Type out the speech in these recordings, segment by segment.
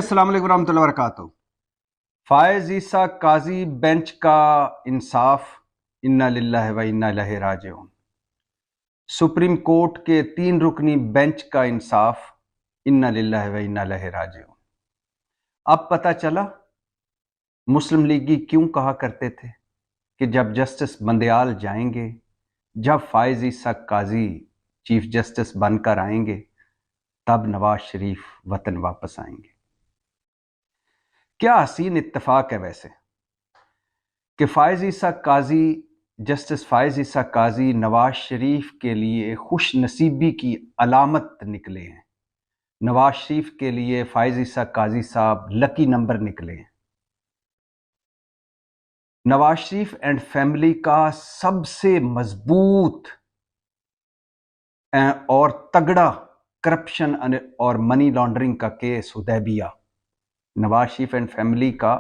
السلام علیکم ورحمۃ اللہ وبرکاتہ۔ فائز عیسیٰ قاضی بینچ کا انصاف، انا للہ و انا الیہ راجعون۔ سپریم کورٹ کے 3 رکنی بینچ کا انصاف، انا للہ و انا الیہ راجعون۔ اب پتہ چلا مسلم لیگی کیوں کہا کرتے تھے کہ جب جسٹس بندیال جائیں گے، جب فائز عیسیٰ قاضی چیف جسٹس بن کر آئیں گے، تب نواز شریف وطن واپس آئیں گے۔ کیا حسین اتفاق ہے ویسے کہ فائز عیسیٰ قاضی، جسٹس فائز عیسیٰ قاضی نواز شریف کے لیے خوش نصیبی کی علامت نکلے ہیں۔ نواز شریف کے لیے فائز عیسیٰ قاضی صاحب لکی نمبر نکلے ہیں۔ نواز شریف اینڈ فیملی کا سب سے مضبوط اور تگڑا کرپشن اور منی لانڈرنگ کا case Hudaibiya, Nawaz Sharif and family کا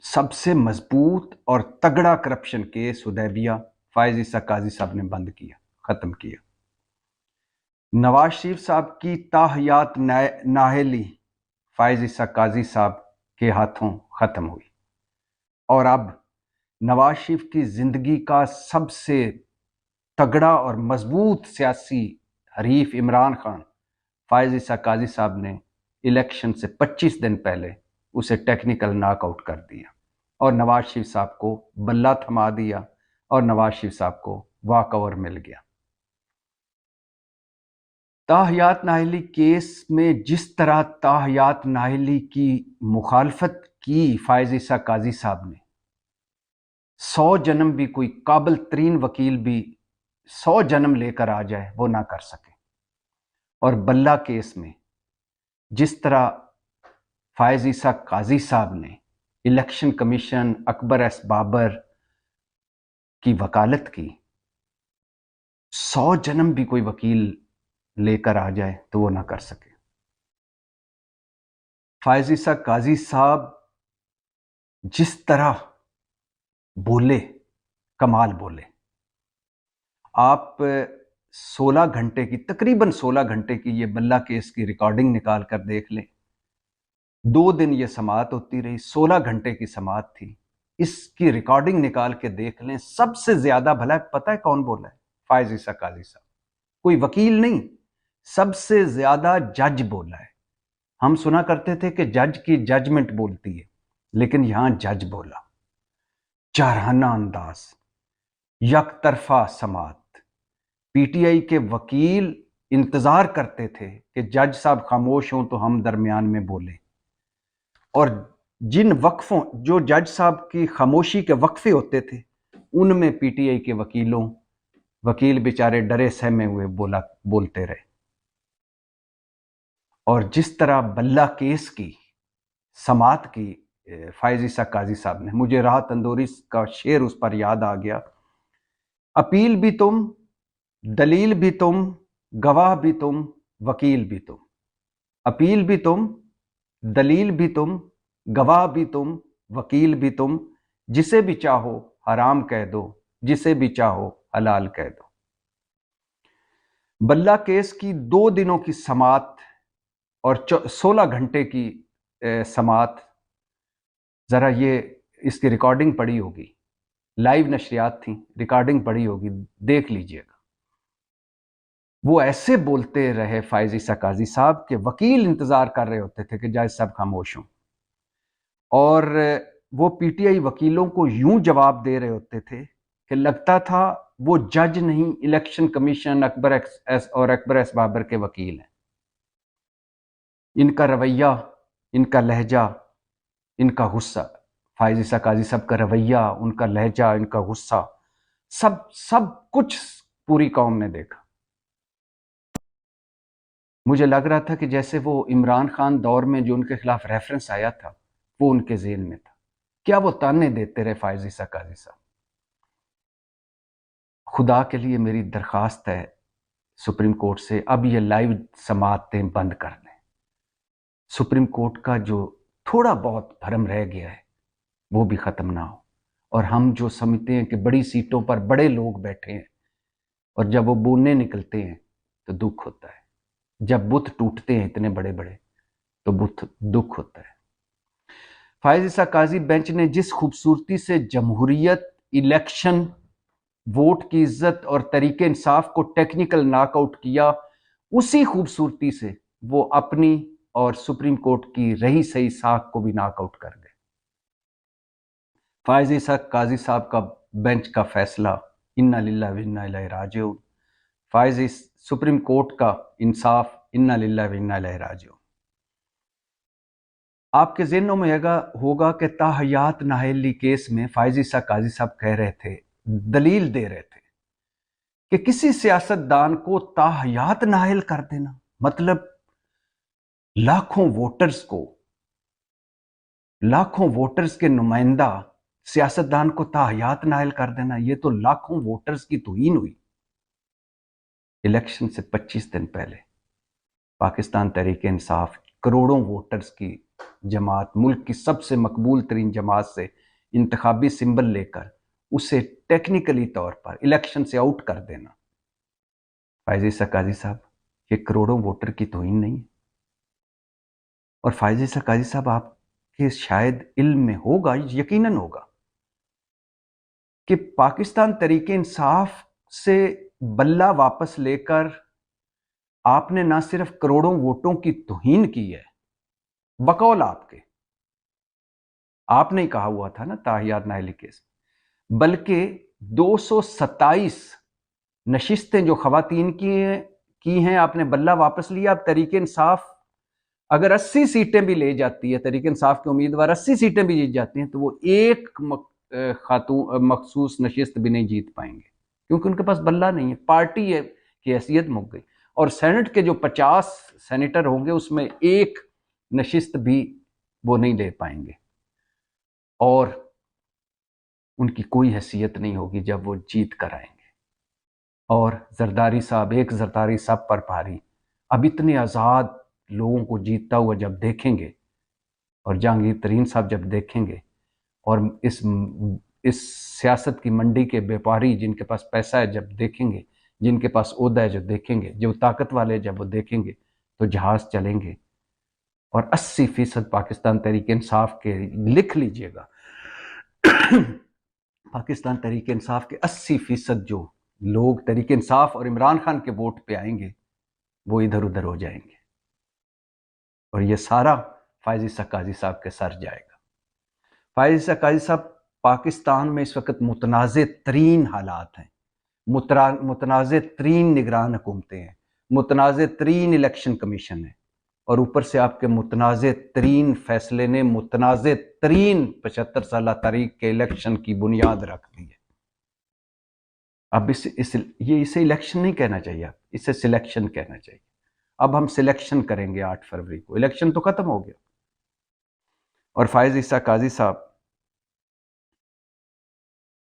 سب سے مضبوط اور تگڑا کرپشن کیس حدیبیہ فائز عیسیٰ قاضی صاحب نے بند کیا، ختم کیا۔ نواز شریف صاحب کی تاحیات نااہلی فائز عیسیٰ قاضی صاحب کے ہاتھوں ختم ہوئی، اور اب نواز شریف کی زندگی کا سب سے تگڑا اور مضبوط سیاسی حریف عمران خان، فائز عیسیٰ قاضی صاحب نے الیکشن سے 25 دن پہلے اسے ٹیکنیکل ناک آؤٹ کر دیا اور نواز شریف صاحب کو بلہ تھما دیا اور نواز شریف صاحب کو واک اوور مل گیا۔ تاحیات نااہلی کیس میں جس طرح تاحیات نااہلی کی مخالفت کی فائز عیسیٰ قاضی صاحب نے، 100 جنم بھی کوئی قابل ترین وکیل بھی 100 جنم لے کر آ جائے وہ نہ کر سکے، اور بلہ کیس میں جس طرح فائز عیسیٰ قاضی صاحب نے الیکشن کمیشن اکبر ایس بابر کی وکالت کی، 100 جنم بھی کوئی وکیل لے کر آ جائے تو وہ نہ کر سکے۔ فائز عیسیٰ قاضی صاحب جس طرح بولے، کمال بولے۔ آپ 16 گھنٹے کی، تقریباً 16 گھنٹے کی یہ بلہ کیس کی ریکارڈنگ نکال کر دیکھ لیں۔ 2 دن یہ سماعت ہوتی رہی، 16 گھنٹے کی سماعت تھی، اس کی ریکارڈنگ نکال کے دیکھ لیں۔ سب سے زیادہ بھلا پتہ ہے کون بولا ہے؟ فائز عیسیٰ قاضی صاحب، کوئی وکیل نہیں، سب سے زیادہ جج بولا ہے۔ ہم سنا کرتے تھے کہ جج کی ججمنٹ بولتی ہے، لیکن یہاں جج بولا، جارحانہ انداز، یک طرفہ سماعت۔ پی ٹی آئی کے وکیل انتظار کرتے تھے کہ جج صاحب خاموش ہوں تو ہم درمیان میں بولیں، اور جن وقفوں، جو جج صاحب کی خاموشی کے وقفے ہوتے تھے، ان میں پی ٹی آئی کے وکیل بیچارے ڈرے سہمے ہوئے بولتے رہے۔ اور جس طرح بلہ کیس کی سماعت کی فائز عیسیٰ قاضی صاحب نے، مجھے راحت اندوری کا شعر اس پر یاد آ گیا، اپیل بھی تم، دلیل بھی تم، گواہ بھی تم، وکیل بھی تم۔ اپیل بھی تم، دلیل بھی تم، گواہ بھی تم، وکیل بھی تم، جسے بھی چاہو حرام کہہ دو، جسے بھی چاہو حلال کہہ دو۔ بلہ کیس کی 2 دنوں کی سماعت اور 16 گھنٹے کی سماعت، ذرا یہ اس کی ریکارڈنگ پڑی ہوگی، لائیو نشریات تھیں، ریکارڈنگ پڑی ہوگی، دیکھ لیجئے گا۔ وہ ایسے بولتے رہے فائز عیسیٰ قاضی صاحب کہ وکیل انتظار کر رہے ہوتے تھے کہ جج صاحب خاموش ہوں، اور وہ پی ٹی آئی وکیلوں کو یوں جواب دے رہے ہوتے تھے کہ لگتا تھا وہ جج نہیں، الیکشن کمیشن اکبر ایس بابر کے وکیل ہیں۔ ان کا رویہ، ان کا لہجہ، ان کا غصہ، فائز عیسیٰ قاضی صاحب کا رویہ، ان کا لہجہ، ان کا غصہ، سب کچھ پوری قوم نے دیکھا۔ مجھے لگ رہا تھا کہ جیسے وہ عمران خان دور میں جو ان کے خلاف ریفرنس آیا تھا وہ ان کے ذہن میں تھا۔ کیا وہ تانے دیتے رہے فائز عیسیٰ قاضی صاحب؟ خدا کے لیے میری درخواست ہے سپریم کورٹ سے، اب یہ لائیو سماعتیں بند کر دیں۔ سپریم کورٹ کا جو تھوڑا بہت بھرم رہ گیا ہے وہ بھی ختم نہ ہو، اور ہم جو سمجھتے ہیں کہ بڑی سیٹوں پر بڑے لوگ بیٹھے ہیں، اور جب وہ بولنے نکلتے ہیں تو دکھ ہوتا ہے۔ جب بت ٹوٹتے ہیں اتنے بڑے بڑے تو دکھ ہوتا ہے۔ فائز عیسیٰ قاضی بینچ نے جس خوبصورتی سے جمہوریت، الیکشن، ووٹ کی عزت اور طریق انصاف کو ٹیکنیکل ناک آؤٹ کیا، اسی خوبصورتی سے وہ اپنی اور سپریم کورٹ کی رہی صحیح ساکھ کو بھی ناک آؤٹ کر گئے۔ فائز عیسیٰ قاضی صاحب کا بینچ کا فیصلہ انا للہ و انا الیہ راجعون، سپریم کورٹ کا انصاف انا للہ و انا الیہ راجعون۔ آپ کے ذہنوں میں ہوگا کہ تاحیات نااہلی کیس میں فائز عیسیٰ قاضی صاحب کہہ رہے تھے، دلیل دے رہے تھے کہ کسی سیاستدان کو تاحیات نااہل کر دینا، مطلب لاکھوں ووٹرز کے نمائندہ سیاستدان کو تاحیات نااہل کر دینا، یہ تو لاکھوں ووٹرز کی توہین ہوئی۔ الیکشن سے 25 دن پہلے پاکستان تحریک انصاف کروڑوں ووٹرز کی جماعت، ملک کی سب سے مقبول ترین جماعت سے انتخابی سمبل لے کر اسے ٹیکنیکلی طور پر الیکشن سے آؤٹ کر دینا، فائز عیسیٰ قاضی صاحب یہ کروڑوں ووٹر کی توہین نہیں ہے؟ اور فائز عیسیٰ قاضی صاحب آپ کے شاید علم میں ہوگا، یقیناً ہوگا، کہ پاکستان تحریک انصاف سے بلہ واپس لے کر آپ نے نہ صرف کروڑوں ووٹوں کی توہین کی ہے، بقول آپ نے کہا ہوا تھا نا تاحیات نااہلی کیس، بلکہ 227 نشستیں جو خواتین کی ہیں آپ نے بلہ واپس لیا۔ اب تحریک انصاف اگر 80 سیٹیں بھی لے جاتی ہے، تحریک انصاف کے امیدوار 80 سیٹیں بھی جیت جاتی ہیں، تو وہ ایک خاتون مخصوص نشست بھی نہیں جیت پائیں گے، کیونکہ ان کے پاس بلہ نہیں ہے، پارٹی کی حیثیت مک گئی۔ اور سینٹ کے جو 50 سینیٹر ہوں گے اس میں ایک نشست بھی وہ نہیں لے پائیں گے، اور ان کی کوئی حیثیت نہیں ہوگی جب وہ جیت کر آئیں گے۔ اور زرداری صاحب، ایک زرداری صاحب پر بھاری، اب اتنے آزاد لوگوں کو جیتتا ہوا جب دیکھیں گے، اور جہانگیر ترین صاحب جب دیکھیں گے، اور اس سیاست کی منڈی کے بیپاری جن کے پاس پیسہ ہے جب دیکھیں گے، جن کے پاس عہدہ ہے جو دیکھیں گے، جو طاقت والے جب وہ دیکھیں گے، تو جہاز چلیں گے۔ اور 80% پاکستان تحریک انصاف کے، لکھ لیجئے گا، پاکستان تحریک انصاف کے 80% جو لوگ تحریک انصاف اور عمران خان کے ووٹ پہ آئیں گے، وہ ادھر ادھر ہو جائیں گے، اور یہ سارا فائز عیسیٰ قاضی صاحب کے سر جائے گا۔ فائز عیسیٰ قاضی صاحب پاکستان میں اس وقت متنازع ترین حالات ہیں، متنازع ترین نگران حکومتیں ہیں، متنازع ترین الیکشن کمیشن ہے، اور اوپر سے آپ کے متنازع ترین فیصلے نے متنازع ترین 75 سالہ تاریخ کے الیکشن کی بنیاد رکھ دی ہے۔ اب اسے الیکشن نہیں کہنا چاہیے، اسے سلیکشن کہنا چاہیے۔ اب ہم سلیکشن کریں گے 8 فروری کو، الیکشن تو ختم ہو گیا۔ اور فائز عیسیٰ قاضی صاحب،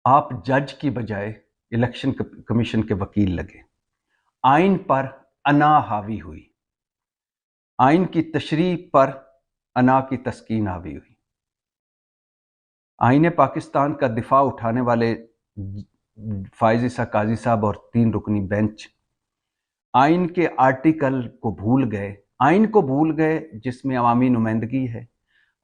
آپ جج کی بجائے الیکشن کمیشن کے وکیل لگے، آئین پر انا حاوی ہوئی، آئین کی تشریح پر انا کی تسکین حاوی ہوئی۔ آئین پاکستان کا دفاع اٹھانے والے فائز عیسیٰ قاضی صاحب اور 3 رکنی بینچ آئین کے آرٹیکل کو بھول گئے جس میں عوامی نمائندگی ہے،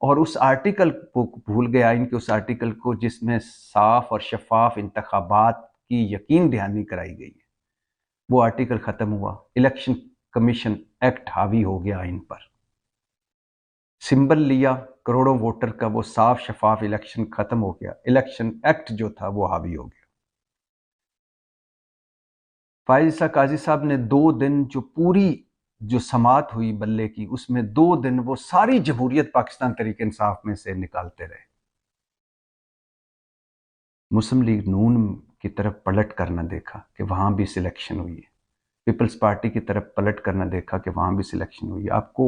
اور اس آرٹیکل کو بھول گئے، آئین کے اس آرٹیکل کو جس میں صاف اور شفاف انتخابات کی یقین دہانی کرائی گئی ہے۔ وہ آرٹیکل ختم ہوا، الیکشن کمیشن ایکٹ حاوی ہو گیا آئین پر، سمبل لیا کروڑوں ووٹر کا، وہ صاف شفاف الیکشن ختم ہو گیا، الیکشن ایکٹ جو تھا وہ حاوی ہو گیا۔ فائز عیسیٰ قاضی صاحب نے 2 دن جو سماعت ہوئی بلے کی، اس میں 2 دن وہ ساری جمہوریت پاکستان تحریک انصاف میں سے نکالتے رہے۔ مسلم لیگ نون کی طرف پلٹ کر نہ دیکھا کہ وہاں بھی سلیکشن ہوئی ہے، پیپلز پارٹی کی طرف پلٹ کر نہ دیکھا کہ وہاں بھی سلیکشن ہوئی ہے۔ آپ کو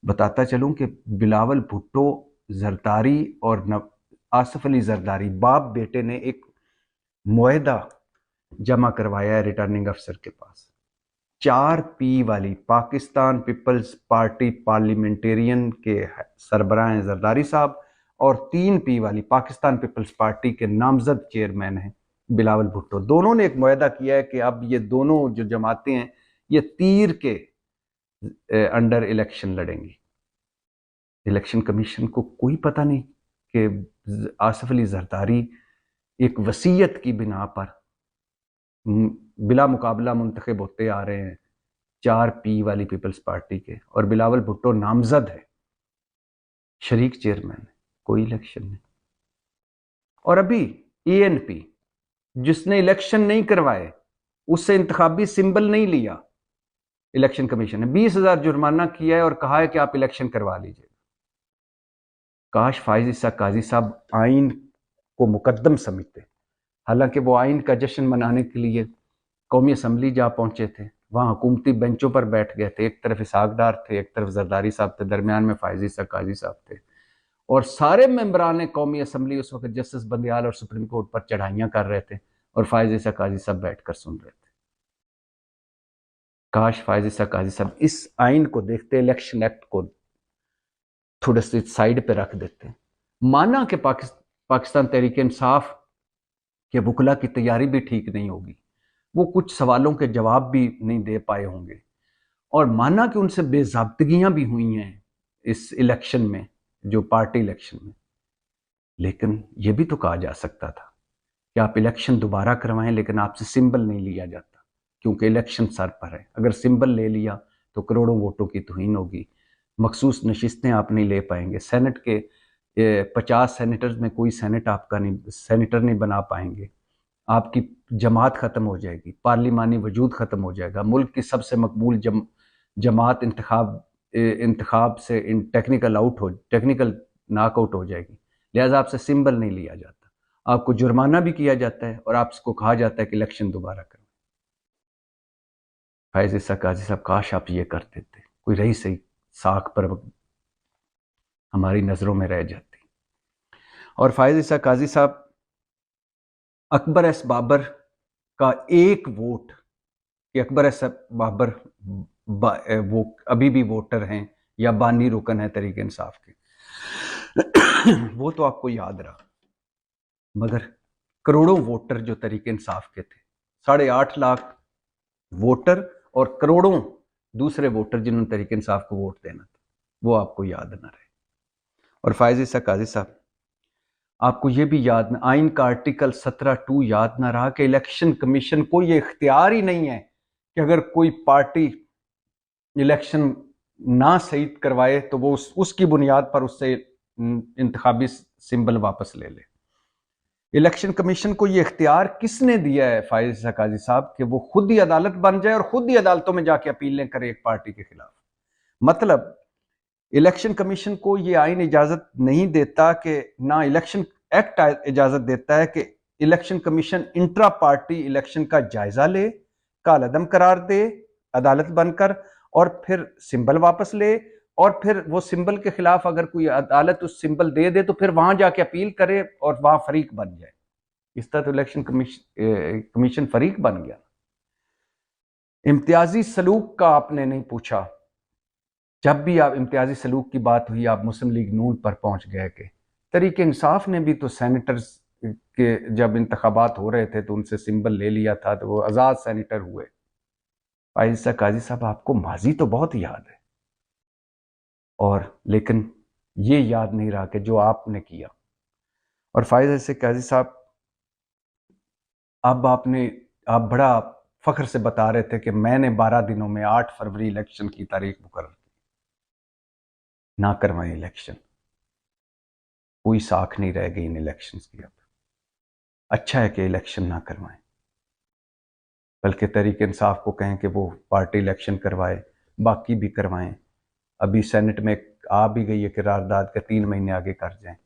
بتاتا چلوں کہ بلاول بھٹو زرداری اور آصف علی زرداری باپ بیٹے نے ایک معاہدہ جمع کروایا ہے ریٹرننگ افسر کے پاس، 4 پی والی پاکستان پیپلز پارٹی پارلیمنٹیرین کے سربراہ ہیں زرداری صاحب، اور 3 پی والی پاکستان پیپلز پارٹی کے نامزد چیئرمین ہیں بلاول بھٹو۔ دونوں نے ایک معاہدہ کیا ہے کہ اب یہ دونوں جو جماعتیں ہیں یہ تیر کے انڈر الیکشن لڑیں گی، الیکشن کمیشن کو کوئی پتہ نہیں کہ آصف علی زرداری ایک وصیت کی بنا پر بلا مقابلہ منتخب ہوتے آ رہے ہیں 4P والی پیپلز پارٹی کے، اور بلاول بھٹو نامزد ہے، شریک چیئرمین، کوئی الیکشن نہیں۔ اور ابھی ANP جس نے الیکشن نہیں کروائے، اس سے انتخابی سمبل نہیں لیا، الیکشن کمیشن نے 20,000 جرمانہ کیا ہے اور کہا ہے کہ آپ الیکشن کروا لیجئے۔ کاش فائز عیسیٰ قاضی صاحب آئین کو مقدم سمجھتے، حالانکہ وہ آئین کا جشن منانے کے لیے قومی اسمبلی جا پہنچے تھے، وہاں حکومتی بینچوں پر بیٹھ گئے تھے، ایک طرف اسحاق ڈار تھے، ایک طرف زرداری صاحب تھے، درمیان میں فائز عیسیٰ قاضی صاحب تھے، اور سارے ممبران قومی اسمبلی اس وقت جسٹس بندیال اور سپریم کورٹ پر چڑھائیاں کر رہے تھے، اور فائز عیسیٰ قاضی صاحب بیٹھ کر سن رہے تھے۔ کاش فائز عیسیٰ قاضی صاحب اس آئین کو دیکھتے، الیکشن ایکٹ کو تھوڑے سے سائیڈ پہ رکھ دیتے، مانا کہ پاکستان تحریک انصاف کے وکلا کی تیاری بھی ٹھیک نہیں ہوگی، وہ کچھ سوالوں کے جواب بھی نہیں دے پائے ہوں گے، اور مانا کہ ان سے بے ضابطگیاں بھی ہوئی ہیں اس الیکشن میں، جو پارٹی الیکشن میں، لیکن یہ بھی تو کہا جا سکتا تھا کہ آپ الیکشن دوبارہ کروائیں، لیکن آپ سے سمبل نہیں لیا جاتا کیونکہ الیکشن سر پر ہے، اگر سمبل لے لیا تو کروڑوں ووٹوں کی توہین ہوگی، مخصوص نشستیں آپ نہیں لے پائیں گے، سینٹ کے 50 سینیٹرز میں کوئی سینٹ آپ کا سینیٹر نہیں بنا پائیں گے، آپ کی جماعت ختم ہو جائے گی، پارلیمانی وجود ختم ہو جائے گا، ملک کی سب سے مقبول جماعت انتخاب سے ٹیکنیکل ناک آؤٹ ہو جائے گی، لہٰذا آپ سے سمبل نہیں لیا جاتا، آپ کو جرمانہ بھی کیا جاتا ہے، اور آپ کو کہا جاتا ہے کہ الیکشن دوبارہ کریں۔ فائز عیسیٰ قاضی صاحب کاش آپ یہ کر دیتے، کوئی رہی صحیح ساکھ پر ہماری نظروں میں رہ جاتی۔ اور فائز عیسیٰ قاضی صاحب اکبر ایس بابر کا ایک ووٹ، کہ اکبر ایس بابر وہ ابھی بھی ووٹر ہیں یا بانی رکن ہیں تحریک انصاف کے، وہ تو آپ کو یاد رہا، مگر کروڑوں ووٹر جو تحریک انصاف کے تھے، 8.5 لاکھ ووٹر اور کروڑوں دوسرے ووٹر جنہوں نے تحریک انصاف کو ووٹ دینا تھا، وہ آپ کو یاد نہ رہے۔ اور فائز عیسیٰ قاضی صاحب آپ کو یہ بھی یاد نہ، آئین کا آرٹیکل 17(2) یاد نہ رہا کہ الیکشن کمیشن کو یہ اختیار ہی نہیں ہے کہ اگر کوئی پارٹی الیکشن نہ صحیح کروائے تو وہ اس کی بنیاد پر اس سے انتخابی سمبل واپس لے لے۔ الیکشن کمیشن کو یہ اختیار کس نے دیا ہے فائز عیسیٰ قاضی صاحب کہ وہ خود ہی عدالت بن جائے اور خود ہی عدالتوں میں جا کے اپیلیں کرے ایک پارٹی کے خلاف؟ مطلب الیکشن کمیشن کو یہ آئین اجازت نہیں دیتا، کہ نہ الیکشن ایکٹ اجازت دیتا ہے کہ election commission intra party election کا جائزہ لے، کالعدم قرار دے عدالت بن کر، اور پھر سمبل واپس لے، اور پھر وہ سمبل کے خلاف اگر کوئی عدالت اس سمبل دے دے تو پھر وہاں جا کے اپیل کرے اور وہاں فریق بن جائے۔ اس طرح تو الیکشن کمیشن فریق بن گیا۔ امتیازی سلوک کا آپ نے نہیں پوچھا، جب بھی آپ امتیازی سلوک کی بات ہوئی آپ مسلم لیگ نون پر پہنچ گئے کہ تحریک انصاف نے بھی تو سینیٹرز کے جب انتخابات ہو رہے تھے تو ان سے سمبل لے لیا تھا، تو وہ آزاد سینیٹر ہوئے۔ فائز عیسیٰ قاضی صاحب آپ کو ماضی تو بہت یاد ہے، اور لیکن یہ یاد نہیں رہا کہ جو آپ نے کیا۔ اور فائز عیسیٰ قاضی صاحب اب آپ بڑا فخر سے بتا رہے تھے کہ میں نے 12 دنوں میں 8 فروری الیکشن کی تاریخ مقرر کی، نہ کروائیں الیکشن، کوئی ساکھ نہیں رہ گئی ان الیکشنز کی، اب اچھا ہے کہ الیکشن نہ کروائیں، بلکہ تحریک انصاف کو کہیں کہ وہ پارٹی الیکشن کروائے، باقی بھی کروائیں۔ ابھی سینٹ میں آ بھی گئی ہے قرارداد کے 3 مہینے آگے کر جائیں۔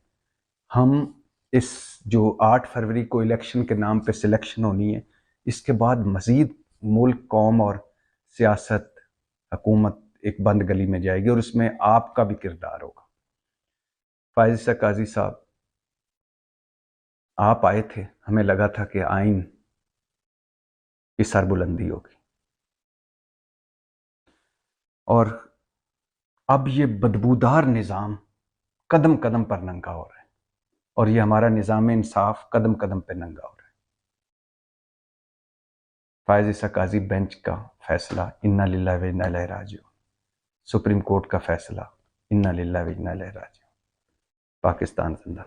ہم اس جو 8 فروری کو الیکشن کے نام پہ سلیکشن ہونی ہے، اس کے بعد مزید ملک، قوم اور سیاست، حکومت ایک بند گلی میں جائے گی، اور اس میں آپ کا بھی کردار ہوگا۔ فائز عیسیٰ قاضی صاحب آپ آئے تھے، ہمیں لگا تھا کہ آئین کی سربلندی ہوگی، اور اب یہ بدبودار نظام قدم قدم پر ننگا ہو رہا ہے، اور یہ ہمارا نظام انصاف قدم قدم پہ ننگا ہو رہا ہے۔ فائز عیسیٰ قاضی بینچ کا فیصلہ انا للہ و انا الیہ راجعون، سپریم کورٹ کا فیصلہ انا للہ و انا الیہ راجعون۔ پاکستان زندہ۔